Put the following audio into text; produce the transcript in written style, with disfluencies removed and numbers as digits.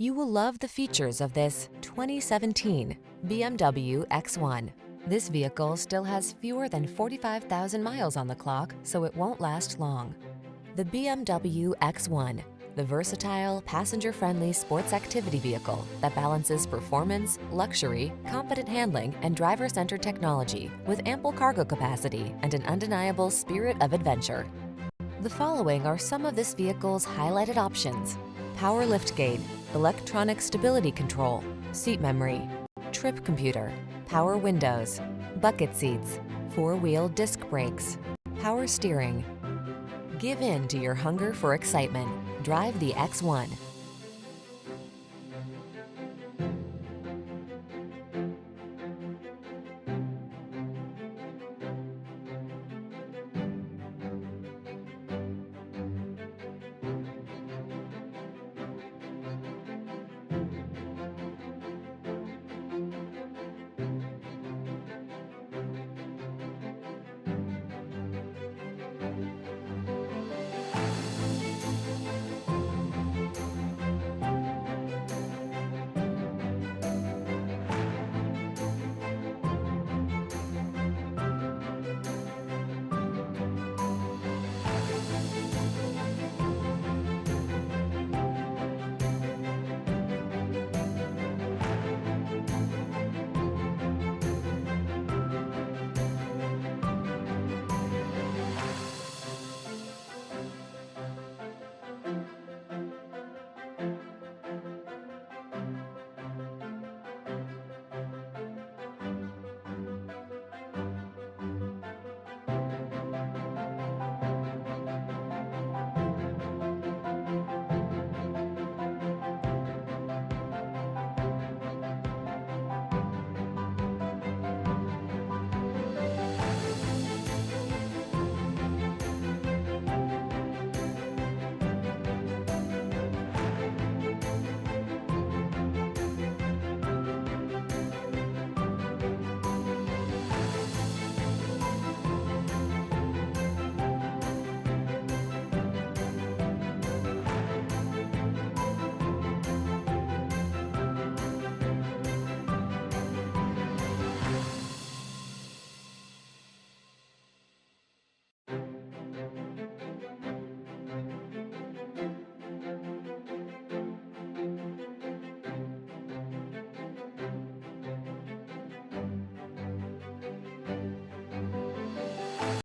You will love the features of this 2017 BMW X1. This vehicle still has fewer than 45,000 miles on the clock, so it won't last long. The BMW X1, the versatile, passenger-friendly sports activity vehicle that balances performance, luxury, confident handling, and driver-centered technology with ample cargo capacity and an undeniable spirit of adventure. The following are some of this vehicle's highlighted options: power liftgate, electronic stability control, seat memory, trip computer, power windows, bucket seats, four-wheel disc brakes, power steering. Give in to your hunger for excitement. Drive the X1.